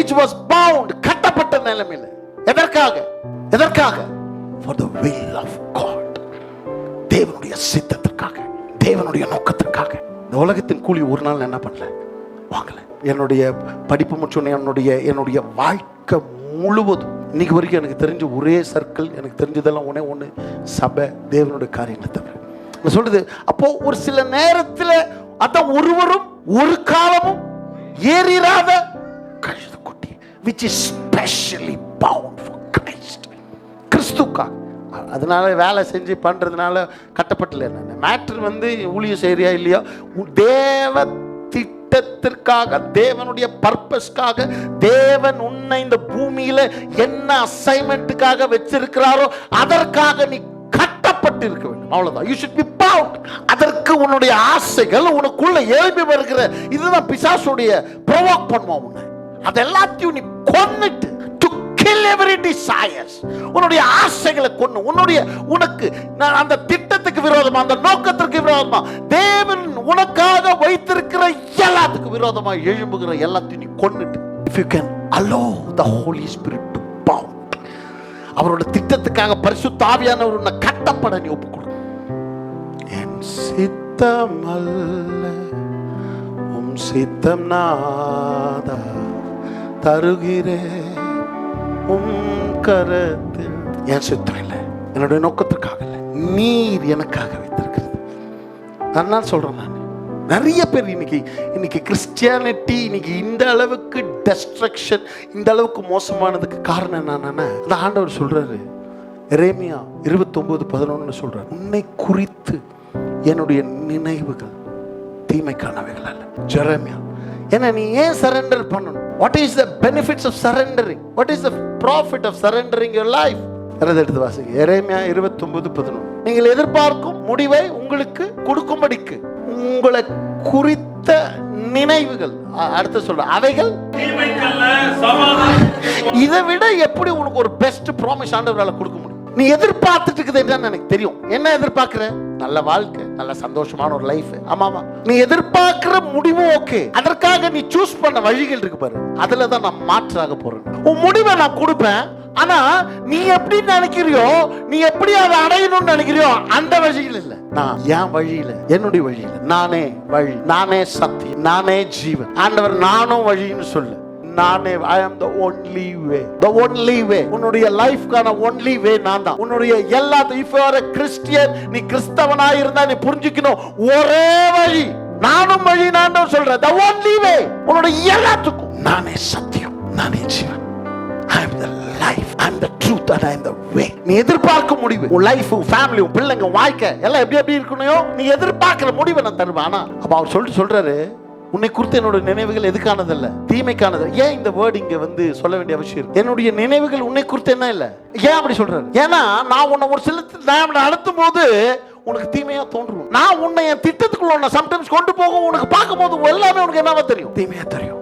which was bound, கட்டப்பட்ட நிலைமையில. எதற்காக? for the will of God, தேவனுடைய சித்தத்திற்காக, தேவனுடைய நோக்கத்திற்காக. இந்த உலகத்தின் கூலி ஒரு நாள் என்ன பண்ணல, வாங்கல. என்னுடைய படிப்பு முடிச்சோன்னே என்னுடைய வாழ்க்கை முழுவதும் இன்னைக்கு வரைக்கும் எனக்கு தெரிஞ்ச ஒரே சர்க்கிள், எனக்கு தெரிஞ்சதெல்லாம் ஒன்று சபை, தேவனுடைய காரியங்களை தவிர. நான் சொல்றது, அப்போ ஒரு சில நேரத்தில் அதான் ஒருவரும் ஒரு காலமும் ஏறிராத கழுத குட்டி, which is specially bound for Christ, கிறிஸ்துக்காக. அதனால வேலை செஞ்சு பண்றதுனால கட்டப்பட்டல. என்ன மேட்டர் வந்து ஊழியம் செய்யறியா இல்லையா, தேவ திட்டத்திற்காக, தேவனுடைய பர்பஸ்க்காக, தேவன் உன்னை இந்த பூமியில என்ன அசைன்மெண்ட்டுக்காக வச்சிருக்கிறாரோ அதற்காக நீ கட்டப்பட்டு இருக்க வேண்டும். அவ்வளவுதான். You should be bound. அதற்கு உன்னுடைய ஆசைகள் உனக்குள்ள எழுப்பி வருகிற இதுதான் பிசாசுடைய ப்ரோவோக் பண்ணுவான் உன்னை. அதெல்லாத்தையும் நீ கொன்னுட்டு, to kill every desires, உன்னுடைய ஆசைகளை கொன்னு, உனக்கு அந்த திட்டத்துக்கு விரோதமா, அந்த நோக்கத்திற்கு விரோதமா, தேவன் உனக்காக வைத்திருக்கிற எல்லாத்துக்கு விரோதமா எழும்புகிற எல்லாத்தையும் நீ கொன்னுட்டு, if you can allow the Holy Spirit to bound, அவரோட திட்டத்துக்காக பரிசுத்த ஆவியானவர் உன்னை கட்டப்பட நீ ஒப்புக்கொடு. என் சித்தம் அல்ல உம் சித்தம் நாதா, தருகிறேன் உம் கரத்தில். என் சித்தம் இல்லை, என்னுடைய நோக்கத்திற்காக இல்லை, நீர் எனக்காக வைத்திருக்கிறது. நான் சொல்றேன், நான் நிறைய பேர் இன்னைக்கு கிறிஸ்டியானிட்டி இன்னைக்கு இந்த அளவுக்கு டெஸ்ட்ரக்ஷன், இந்த அளவுக்கு மோசமானதுக்கு காரணம் என்னன்னா, அந்த ஆண்டவர் சொல்றாரு, எரேமியா 29:11 சொல்றாரு, உன்னை குறித்து என்னுடைய நினைவுகள் தீமைக்கானவைகள் அல்ல. ஜெரேமியா, ஏன்னா நீ ஏன் சரண்டர் பண்ணணும்? What is the benefits of surrendering? What is the profit of surrendering your life? எடுத்து வாசிங்க, எரேமியா 29:11. நீங்கள் எதிர்பார்க்கும் முடிவை உங்களுக்கு கொடுக்கும்படிக்கு உங்களை குறித்த நினைவுகள், அடுத்து சொல்ற அவைகள் இதை விட எப்படி உனக்கு ஒரு பெஸ்ட் ப்ராமிஸ் ஆண்டவரால கொடுக்க முடியும்? நீ எதிர்பார்த்துட்டு இருக்குது என்னன்னு எனக்கு தெரியும். என்ன எதிர்பார்க்கிற? நல்ல வாழ்க்கை, நல்ல சந்தோஷமான ஒரு லைஃப். ஆமாமா, நீ எதிர்பார்க்கிற முடிவு ஓகே. அதற்காக நீ சூஸ் பண்ண வழிகள் இருக்கு பாரு, அதுலதான் நான் மாற்றாக போறேன். உன் முடிவை நான் கொடுப்பேன், ஆனா நீ எப்படி நினைக்கிறியோ, நீ எப்படி அதை அடையணும்னு நினைக்கிறியோ அந்த வழியில் இல்ல. நான் என் வழியில, என்னுடைய வழியில, நானே வழி, நானே சத்தியம், நானே ஜீவன். ஆண்டவர் நானும் வழின்னு சொல்லு, நானே. I am the only way. The only way. உன்னுடைய லைஃப்கான only way நான் தான். உன்னுடைய எல்லாத்தையும், if you are a Christian, நீ கிறிஸ்தவனாய் இருந்தா நீ புரிஞ்சுக்கணும், ஒரே வழி, நானும் வழி, நான் தான் சொல்றேன். The only way. உன்னுடைய எல்லாத்துக்கும் நானே சத்தியம், நானே ஜீவன். I am the life, I am the truth, and I am the way. நீ எதிர்பார்க்க முடிவு, உன் லைஃப், உன் ஃபேமிலி, உன் பிள்ளைங்க, வாழ்க்கை எல்லாம் எப்படி இருக்கணும், நீ எதிர்பார்க்கிற முடிவை நான் தருவேன். ஆனா அப்ப அவர் சொல்றாரு, உன்னை குறித்து என்னோட நினைவுகள் எதுக்கானதல்ல, தீமைக்கானது. ஏன் இந்த வேர்டு இங்க வந்து சொல்ல வேண்டிய அவசியம்? என்னுடைய நினைவுகள் உன்னை குறித்து என்ன இல்ல. ஏன் அப்படி சொல்றாரு? ஏன்னா நான் உன்னை ஒரு சில நடத்தும் போது உனக்கு தீமையா தோன்றும். நான் உன்னை என் திட்டத்துக்குள்ள உன்னை சம்டைம்ஸ் கொண்டு போகும், உனக்கு பார்க்கும் போது எல்லாமே உனக்கு என்னவா தெரியும்? தீமையா தெரியும்.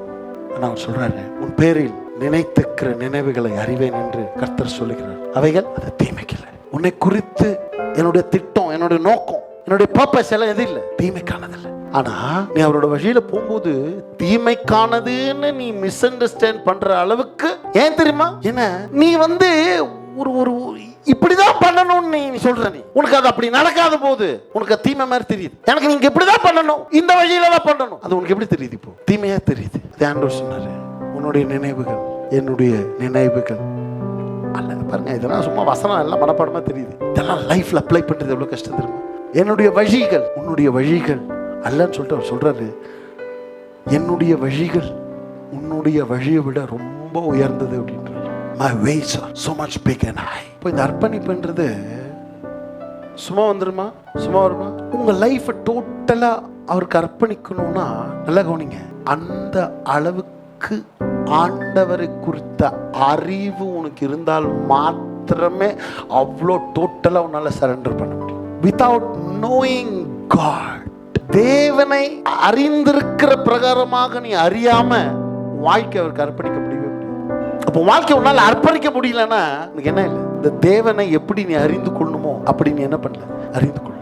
அவர் சொல்றாரு, உன் பேரில் நினைத்துக்கிற நினைவுகளை அறிவேன் என்று கர்த்தர் சொல்லுகிறார். அவைகள் அது தீமைக்கல்ல. உன்னை குறித்து என்னுடைய திட்டம், என்னுடைய நோக்கம், என்னுடைய பர்பஸ் எல்லாம் எது இல்லை, தீமைக்கானதில்லை. ஆனா நீ அவரோட வழியில போகும்போது தீமைக்கானதுன்னு நீ மிஸ் அண்டர்ஸ்டாண்ட் பண்ற அளவுக்கு, ஏன் தெரியுமா? என்ன நீ வந்து ஒரு இப்படிதான் பண்ணணும்னு நீ சொல்ற, நீ உனக்கு அது அப்படி நடக்காத போது உனக்கு தீமை மாதிரி தெரியுது. எனக்கு நீங்க இப்படிதான் பண்ணணும், இந்த வழியில தான் பண்ணணும், அது உனக்கு எப்படி தெரியுது? இப்போ தீமையா தெரியுது. ஆண்டவர் சொன்னாரு, உன்னுடைய நினைவுகள் என்னுடைய நினைவுகள் அல்ல. பாருங்க, இதெல்லாம் சும்மா வசனம் எல்லாம் மனப்பாடமா தெரியுது. இதெல்லாம் லைஃப்ல அப்ளை பண்றது எவ்வளவு கஷ்டம் தெரியுமா? என்னுடைய வழிகள் உன்னுடைய வழிகள் அல்லன்னு சொல்லிட்டு அவர் சொல்றாரு, என்னுடைய வழிகள் உன்னுடைய வழியை விட ரொம்ப உயர்ந்தது அப்படின்றாரு. My ways are so much big and high. இப்போ இந்த அர்ப்பணிப்புன்றது சும்மா வந்துருமா, சும்மா வருமா? உங்க லைஃபை டோட்டலா அவருக்கு அர்ப்பணிக்கணும்னா நல்லா கவனிங்க, அந்த அளவுக்கு ஆண்டவரை குறித்த அறிவு உனக்கு இருந்தால் மாத்திரமே அவ்வளோ டோட்டலா உன்னால சரண்டர் பண்ண முடியும். வித்தவுட் நோயிங் காட், தேவனை அறிந்திருக்கிற பிரகாரமாக நீ அறியாம வாழ்க்கை அவருக்கு அர்ப்பணிக்க முடியவே முடியாது. அப்போ வாழ்க்கை உன்னால அர்ப்பணிக்க முடியலன்னா உனக்கு என்ன இல்லை, இந்த தேவனை எப்படி நீ அறிந்து கொள்ளணுமோ அப்படி நீ என்ன பண்ணல, அறிந்து கொள்ள.